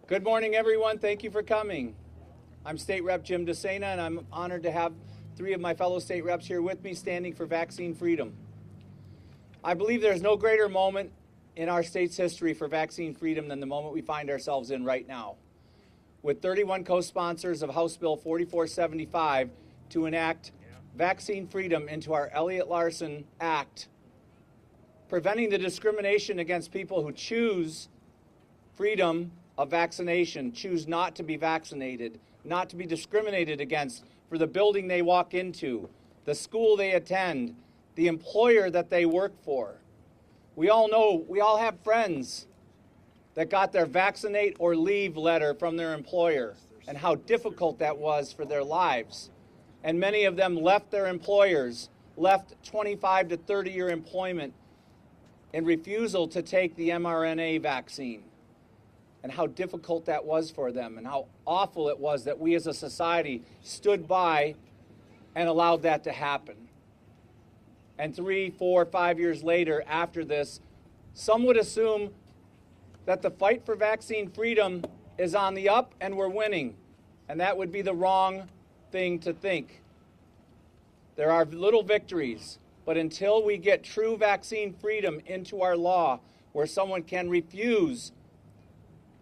Good morning, everyone. Thank you for coming. I'm State Rep Jim DeSena, and I'm honored to have three of my fellow state reps here with me standing for vaccine freedom. I believe there's no greater moment in our state's history for vaccine freedom than the moment we find ourselves in right now, with 31 co-sponsors of House Bill 4475 to enact vaccine freedom into our Elliott Larson Act, preventing the discrimination against people who choose freedom of vaccination, choose not to be vaccinated, not to be discriminated against for the building they walk into, the school they attend, the employer that they work for. We all know, we all have friends that got their vaccinate or leave letter from their employer and how difficult that was for their lives. And many of them left their employers, left 25 to 30-year employment in refusal to take the mRNA vaccine, and how difficult that was for them and how awful it was that we as a society stood by and allowed that to happen. And 3, 4, 5 years later after this, some would assume that the fight for vaccine freedom is on the up and we're winning, and that would be the wrong thing to think. There are little victories, but until we get true vaccine freedom into our law, where someone can refuse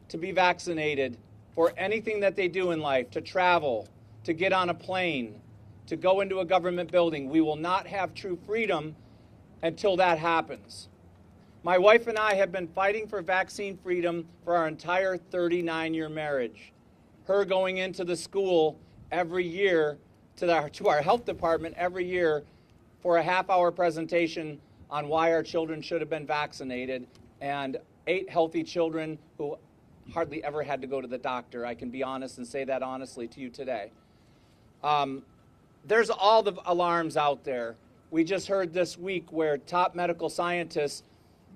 to be vaccinated for anything that they do in life, to travel, to get on a plane, to go into a government building, we will not have true freedom until that happens. My wife and I have been fighting for vaccine freedom for our entire 39-year marriage. Her going into the school every year, to our health department every year for a half-hour presentation on why our children should have been vaccinated, and 8 healthy children who hardly ever had to go to the doctor. I can be honest and say that honestly to you today. There's all the alarms out there. We just heard this week where top medical scientists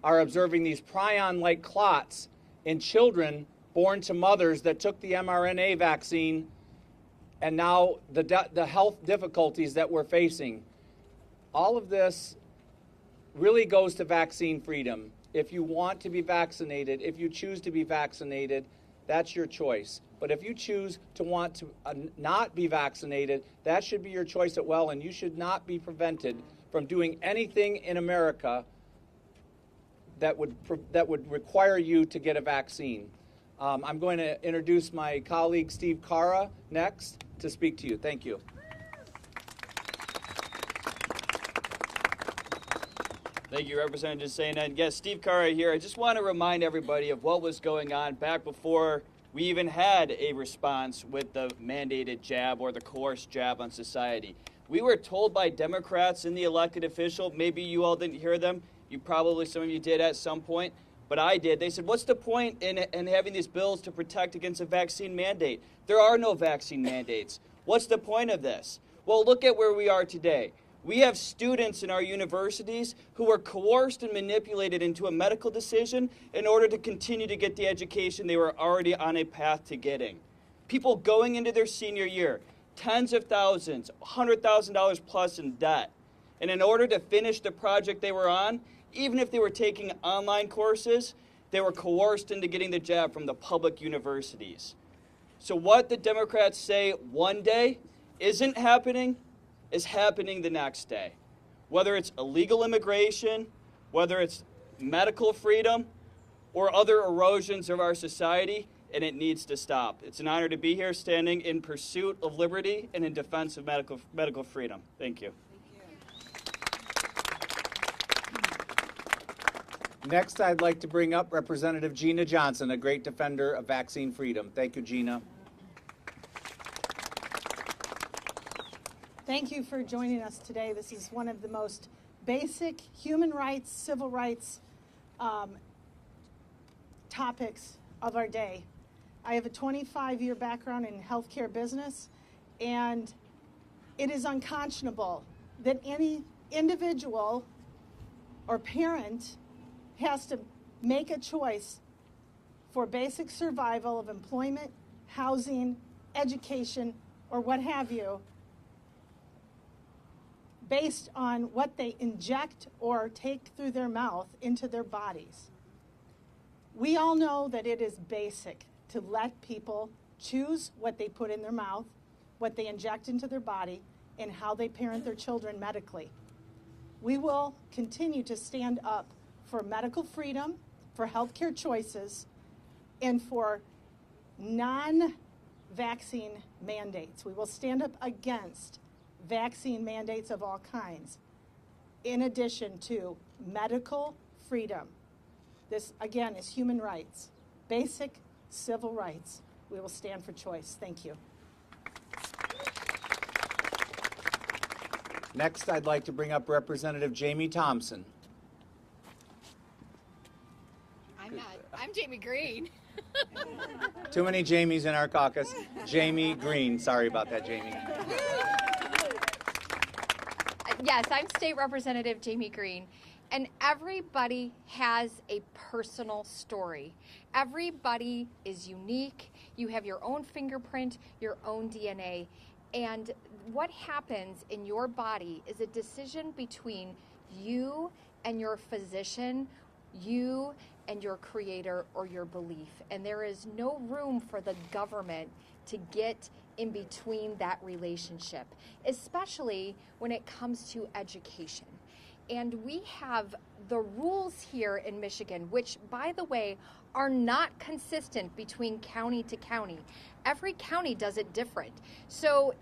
are observing these prion-like clots in children born to mothers that took the mRNA vaccine, and now the health difficulties that we're facing. All of this really goes to vaccine freedom. If you want to be vaccinated, if you choose to be vaccinated, that's your choice. But if you choose to want to not be vaccinated, that should be your choice as well, and you should not be prevented from doing anything in America that would require you to get a vaccine. I'm going to introduce my colleague Steve Carra next to speak to you. Thank you. Thank you, Representative DeSena. And yes, Steve Carra here. I just want to remind everybody of what was going on back before we even had a response with the mandated jab or the coerced jab on society. We were told by Democrats and the elected official, maybe you all didn't hear them, some of you did at some point, but I did. They said, what's the point in having these bills to protect against a vaccine mandate? There are no vaccine mandates. What's the point of this? Well, look at where we are today. We have students in our universities who were coerced and manipulated into a medical decision in order to continue to get the education they were already on a path to getting. People going into their senior year, tens of thousands, $100,000 plus in debt. And in order to finish the project they were on, even if they were taking online courses, they were coerced into getting the jab from the public universities. So what the Democrats say one day isn't happening is happening the next day. Whether it's illegal immigration, whether it's medical freedom, or other erosions of our society, and it needs to stop. It's an honor to be here standing in pursuit of liberty and in defense of medical freedom. Thank you. Next, I'd like to bring up Representative Gina Johnson, a great defender of vaccine freedom. Thank you, Gina. Thank you for joining us today. This is one of the most basic human rights, civil rights topics of our day. I have a 25-year background in healthcare business, and it is unconscionable that any individual or parent has to make a choice for basic survival of employment, housing, education, or what have you, based on what they inject or take through their mouth into their bodies. We all know that it is basic to let people choose what they put in their mouth, what they inject into their body, and how they parent their children medically. We will continue to stand up for medical freedom, for healthcare choices, and for non-vaccine mandates. We will stand up against vaccine mandates of all kinds, in addition to medical freedom. This, again, is human rights, basic civil rights. We will stand for choice. Thank you. Next, I'd like to bring up Representative Jamie Thompson. I'm Jamie Green. Too many Jamies in our caucus. Jamie Green. Sorry about that, Jamie. Yes, I'm State Representative Jamie Green. And everybody has a personal story. Everybody is unique. You have your own fingerprint, your own DNA. And what happens in your body is a decision between you and your physician, you and your creator or your belief. And there is no room for the government to get in between that relationship, especially when it comes to education. And we have the rules here in Michigan, which, by the way, are not consistent between county to county. Every county does it different. So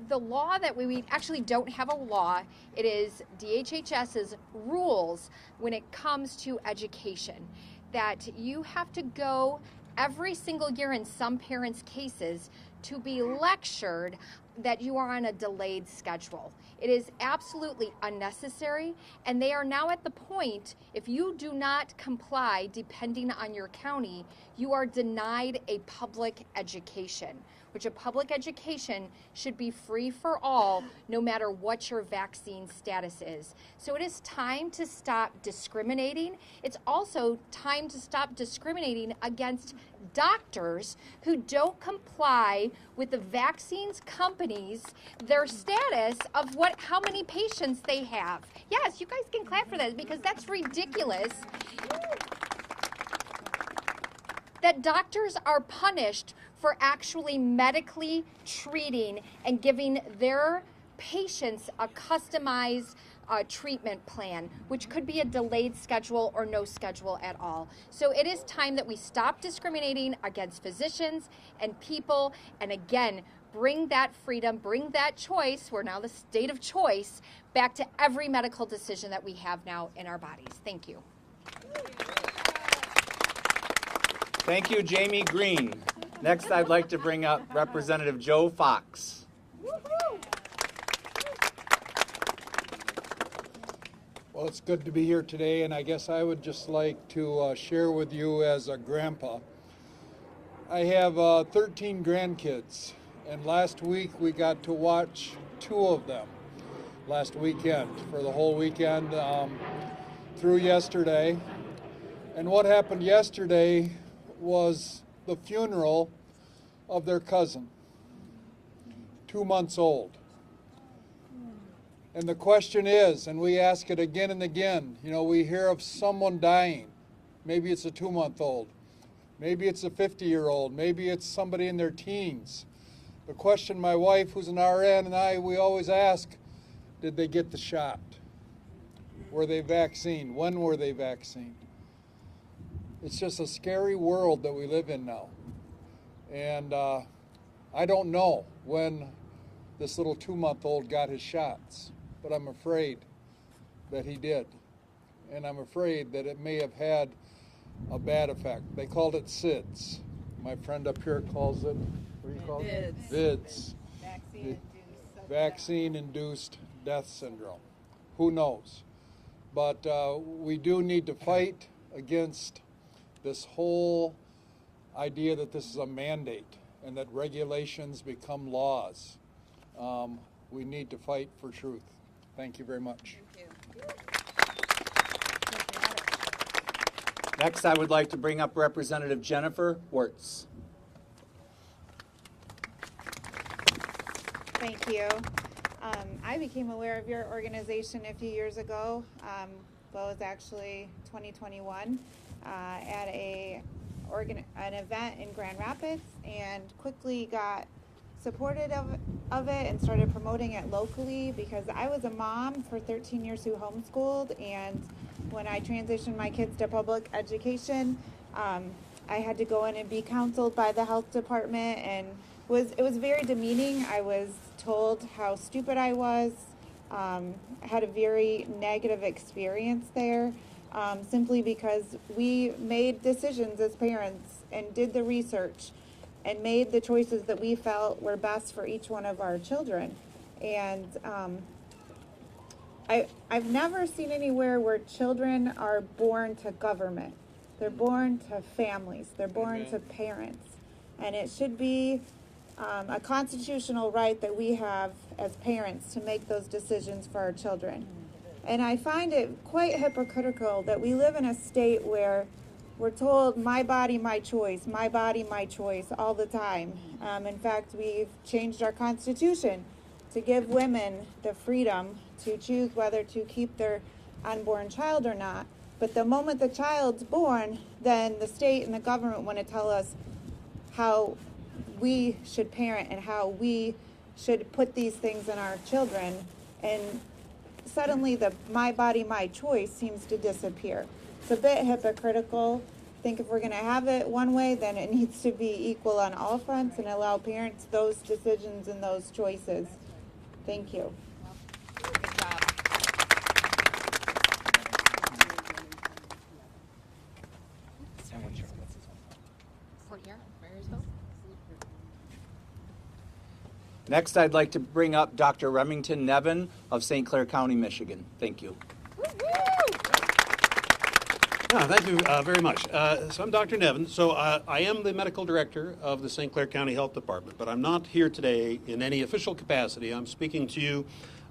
the law that we actually don't have a law, it is DHHS's rules when it comes to education, that you have to go every single year in some parents' cases to be lectured that you are on a delayed schedule. It is absolutely unnecessary, and they are now at the point, if you do not comply, depending on your county, you are denied a public education, which a public education should be free for all, no matter what your vaccine status is. So it is time to stop discriminating. It's also time to stop discriminating against doctors who don't comply with the vaccines companies, their status of how many patients they have. Yes, you guys can clap for that because that's ridiculous. That doctors are punished for actually medically treating and giving their patients a customized treatment plan, which could be a delayed schedule or no schedule at all. So it is time that we stop discriminating against physicians and people, and again, bring that freedom, bring that choice, we're now the state of choice, back to every medical decision that we have now in our bodies. Thank you. Thank you, Jamie Green. Next, I'd like to bring up Representative Joe Fox. Well, it's good to be here today, and I guess I would just like to share with you as a grandpa. I have 13 grandkids, and last week we got to watch 2 of them last weekend, for the whole weekend through yesterday. And what happened yesterday was the funeral of their cousin, 2 months old. And the question is, and we ask it again and again, we hear of someone dying. Maybe it's a 2-month-old. Maybe it's a 50-year-old. Maybe it's somebody in their teens. The question my wife, who's an RN, and we always ask, did they get the shot? Were they vaccinated? When were they vaccinated? It's just a scary world that we live in now. And I don't know when this little 2-month-old got his shots, but I'm afraid that he did. And I'm afraid that it may have had a bad effect. They called it SIDS. My friend up here calls it, what do you call it? VIDS. Vaccine-induced death syndrome. Who knows? But we do need to fight against this whole idea that this is a mandate and that regulations become laws. We need to fight for truth. Thank you very much. Thank you. Next, I would like to bring up Representative Jennifer Wirtz. Thank you. I became aware of your organization a few years ago. Well, it was actually 2021 at a an event in Grand Rapids and quickly got supported of it and started promoting it locally because I was a mom for 13 years who homeschooled, and when I transitioned my kids to public education, I had to go in and be counseled by the health department, and it was very demeaning. I was told how stupid I was. I had a very negative experience there, simply because we made decisions as parents and did the research and made the choices that we felt were best for each one of our children. And I've never seen anywhere where children are born to government. They're born to families. They're born to parents. And it should be a constitutional right that we have as parents to make those decisions for our children. And I find it quite hypocritical that we live in a state where we're told my body, my choice all the time. In fact, we've changed our Constitution to give women the freedom to choose whether to keep their unborn child or not. But the moment the child's born, then the state and the government want to tell us how we should parent and how we should put these things in our children. And suddenly the my body, my choice seems to disappear. It's a bit hypocritical. I think if we're going to have it one way, then it needs to be equal on all fronts and allow parents those decisions and those choices. Thank you. Good job. Report here, Marysville. Next, I'd like to bring up Dr. Remington Nevin of St. Clair County, Michigan. Thank you. Yeah, thank you very much. So I'm Dr. Nevin. So I am the medical director of the St. Clair County Health Department, but I'm not here today in any official capacity. I'm speaking to you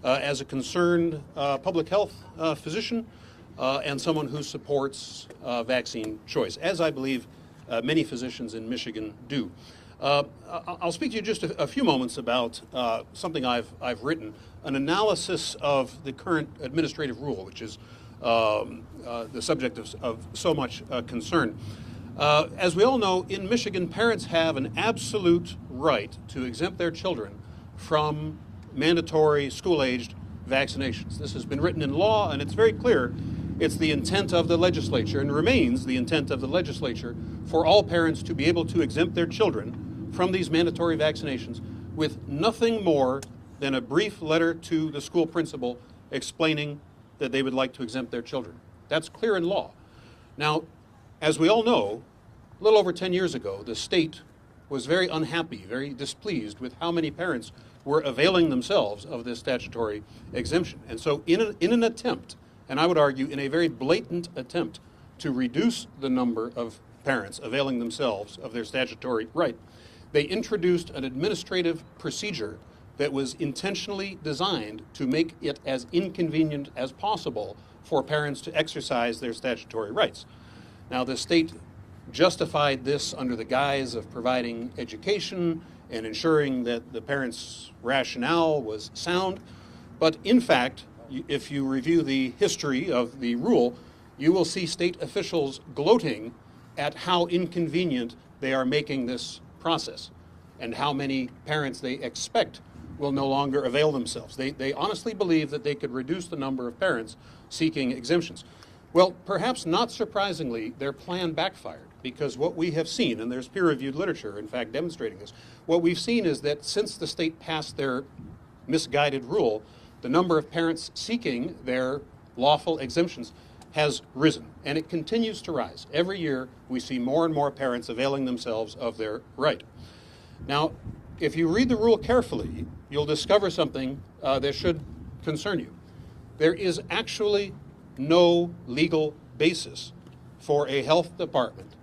as a concerned public health physician and someone who supports vaccine choice, as I believe many physicians in Michigan do. I'll speak to you just a few moments about something I've written, an analysis of the current administrative rule, which is the subject of so much concern. As we all know, in Michigan, parents have an absolute right to exempt their children from mandatory school-aged vaccinations. This has been written in law, and it's very clear it's the intent of the legislature and remains the intent of the legislature for all parents to be able to exempt their children from these mandatory vaccinations with nothing more than a brief letter to the school principal explaining that they would like to exempt their children. That's clear in law. Now, as we all know, a little over 10 years ago, the state was very unhappy, very displeased with how many parents were availing themselves of this statutory exemption. And so in an attempt, and I would argue in a very blatant attempt to reduce the number of parents availing themselves of their statutory right, they introduced an administrative procedure that was intentionally designed to make it as inconvenient as possible for parents to exercise their statutory rights. Now, the state justified this under the guise of providing education and ensuring that the parents' rationale was sound. But in fact, if you review the history of the rule, you will see state officials gloating at how inconvenient they are making this process and how many parents they expect will no longer avail themselves. They honestly believe that they could reduce the number of parents seeking exemptions. Well, perhaps not surprisingly, their plan backfired, because what we have seen, and there's peer-reviewed literature, in fact, demonstrating this, what we've seen is that since the state passed their misguided rule, the number of parents seeking their lawful exemptions has risen, and it continues to rise. Every year, we see more and more parents availing themselves of their right. Now, if you read the rule carefully, you'll discover something that should concern you. There is actually no legal basis for a health department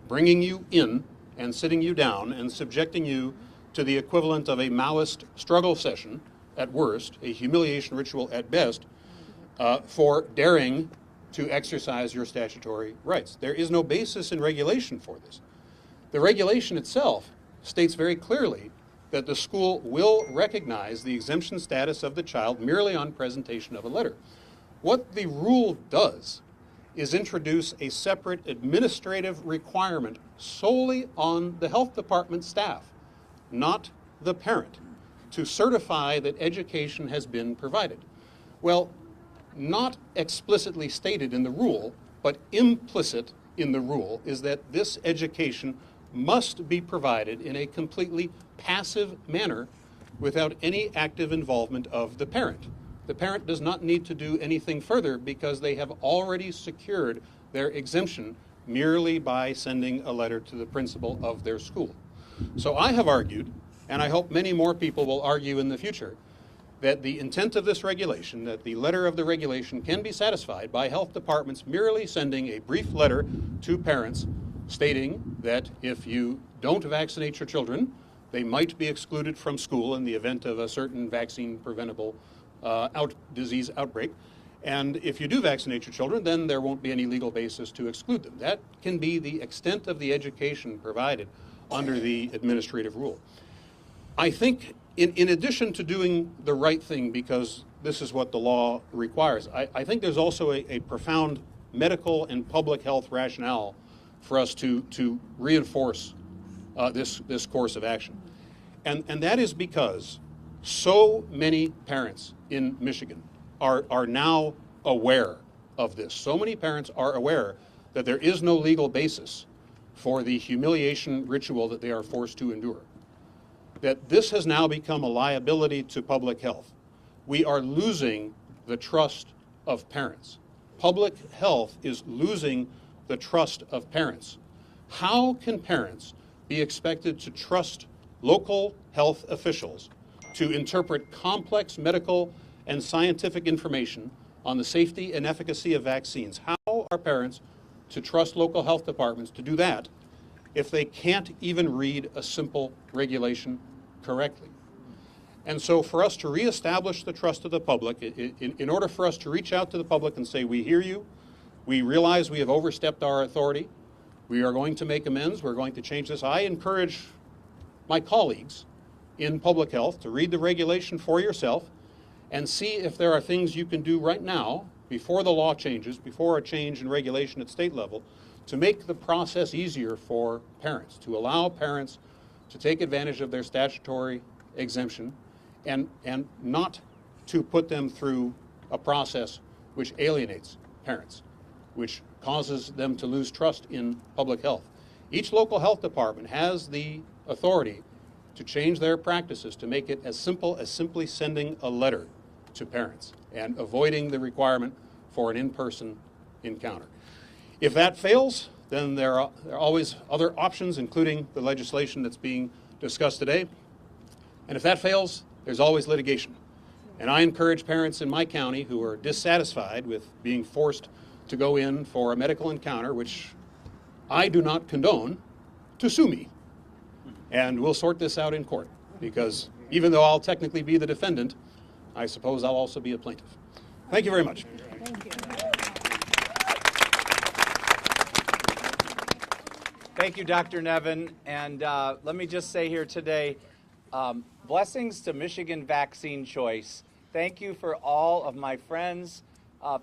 bringing you in and sitting you down and subjecting you to the equivalent of a Maoist struggle session at worst, a humiliation ritual at best, for daring to exercise your statutory rights. There is no basis in regulation for this. The regulation itself states very clearly that the school will recognize the exemption status of the child merely on presentation of a letter. What the rule does is introduce a separate administrative requirement solely on the health department staff, not the parent, to certify that education has been provided. Well, not explicitly stated in the rule, but implicit in the rule is that this education must be provided in a completely passive manner without any active involvement of the parent. The parent does not need to do anything further because they have already secured their exemption merely by sending a letter to the principal of their school. So I have argued, and I hope many more people will argue in the future, that the intent of this regulation, that the letter of the regulation can be satisfied by health departments merely sending a brief letter to parents stating that if you don't vaccinate your children, they might be excluded from school in the event of a certain vaccine preventable disease outbreak. And if you do vaccinate your children, then there won't be any legal basis to exclude them. That can be the extent of the education provided under the administrative rule. I think in addition to doing the right thing, because this is what the law requires, I think there's also a profound medical and public health rationale for us to reinforce this course of action. And that is because so many parents in Michigan are now aware of this. So many parents are aware that there is no legal basis for the humiliation ritual that they are forced to endure. That this has now become a liability to public health. We are losing the trust of parents. Public health is losing the trust of parents. How can parents be expected to trust local health officials to interpret complex medical and scientific information on the safety and efficacy of vaccines? How are parents to trust local health departments to do that if they can't even read a simple regulation correctly? And so for us to reestablish the trust of the public, in order for us to reach out to the public and say, we hear you, we realize we have overstepped our authority, we are going to make amends, we're going to change this. I encourage my colleagues in public health to read the regulation for yourself and see if there are things you can do right now before the law changes, before a change in regulation at state level, to make the process easier for parents, to allow parents to take advantage of their statutory exemption and not to put them through a process which alienates parents, which causes them to lose trust in public health. Each local health department has the authority to change their practices to make it as simple as simply sending a letter to parents and avoiding the requirement for an in-person encounter. If that fails, then there are always other options, including the legislation that's being discussed today. And if that fails, there's always litigation. And I encourage parents in my county who are dissatisfied with being forced to go in for a medical encounter, which I do not condone, to sue me. And we'll sort this out in court, because even though I'll technically be the defendant, I suppose I'll also be a plaintiff. Thank you very much. Thank you. Thank you, Dr. Nevin. And let me just say here today, blessings to Michigan Vaccine Choice. Thank you for all of my friends,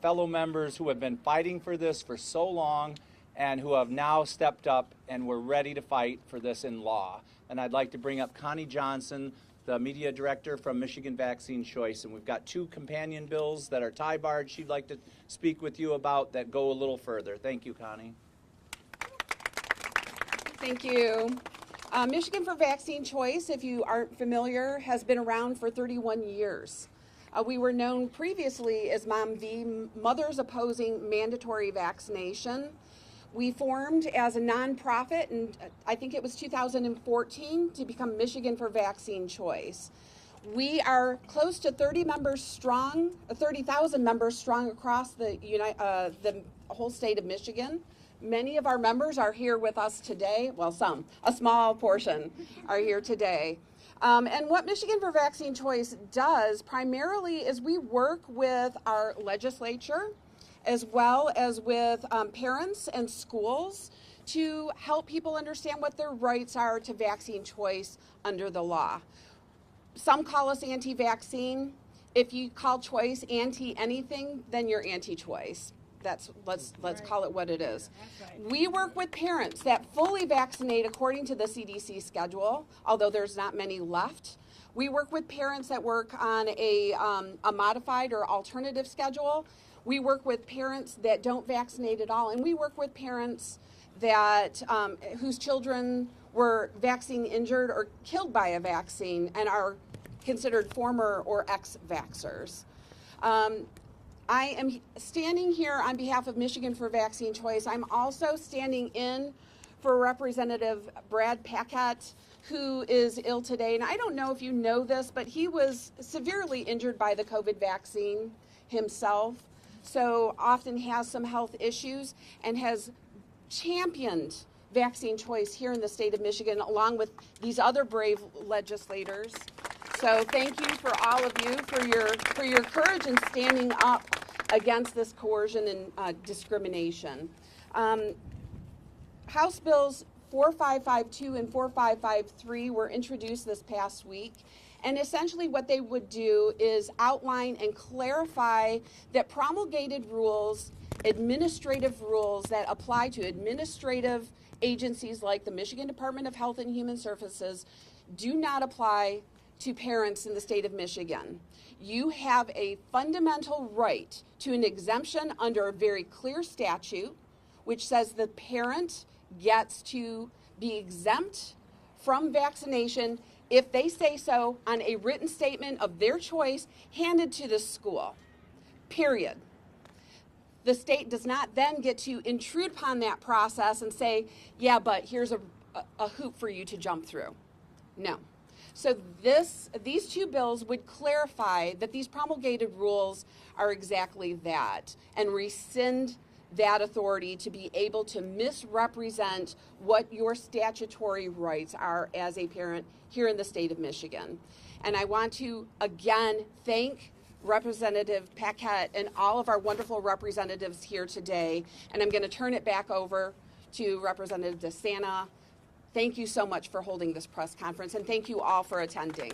fellow members who have been fighting for this for so long and who have now stepped up and were ready to fight for this in law. And I'd like to bring up Connie Johnson, the media director from Michigan Vaccine Choice. And we've got two companion bills that are tie-barred she'd like to speak with you about that go a little further. Thank you, Connie. Thank you. Michigan for Vaccine Choice, if you aren't familiar, has been around for 31 years. We were known previously as Mom V, Mothers Opposing Mandatory Vaccination. We formed as a nonprofit, and I think it was 2014, to become Michigan for Vaccine Choice. We are close to 30 members strong, 30,000 members strong across the whole state of Michigan. Many of our members are here with us today. Well, some, a small portion are here today. And what Michigan for Vaccine Choice does primarily is we work with our legislature as well as with parents and schools to help people understand what their rights are to vaccine choice under the law. Some call us anti-vaccine. If you call choice anti-anything, then you're anti-choice. Let's call it what it is. We work with parents that fully vaccinate according to the CDC schedule, although there's not many left. We work with parents that work on a modified or alternative schedule. We work with parents that don't vaccinate at all, and we work with parents that whose children were vaccine injured or killed by a vaccine and are considered former or ex-vaxxers. I am standing here on behalf of Michigan for Vaccine Choice. I'm also standing in for Representative Brad Paquette, who is ill today. And I don't know if you know this, but he was severely injured by the COVID vaccine himself, so often has some health issues and has championed vaccine choice here in the state of Michigan, along with these other brave legislators. So thank you for all of you for your courage in standing up against this coercion and discrimination. House Bills 4552 and 4553 were introduced this past week. And essentially what they would do is outline and clarify that promulgated rules, administrative rules that apply to administrative agencies like the Michigan Department of Health and Human Services do not apply to parents in the state of Michigan. You have a fundamental right to an exemption under a very clear statute, which says the parent gets to be exempt from vaccination if they say so on a written statement of their choice handed to the school, period. The state does not then get to intrude upon that process and say, yeah, but here's a hoop for you to jump through. No. So these two bills would clarify that these promulgated rules are exactly that and rescind that authority to be able to misrepresent what your statutory rights are as a parent here in the state of Michigan. And I want to again thank Representative Paquette and all of our wonderful representatives here today. And I'm going to turn it back over to Representative DeSena. Thank you so much for holding this press conference, and thank you all for attending.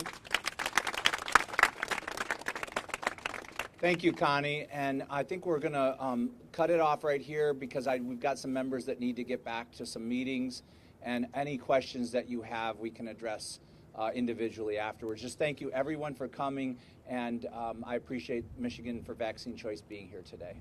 Thank you, Connie. And I think we're going to cut it off right here because we've got some members that need to get back to some meetings. And any questions that you have, we can address individually afterwards. Just thank you, everyone, for coming. And I appreciate Michigan for Vaccine Choice being here today.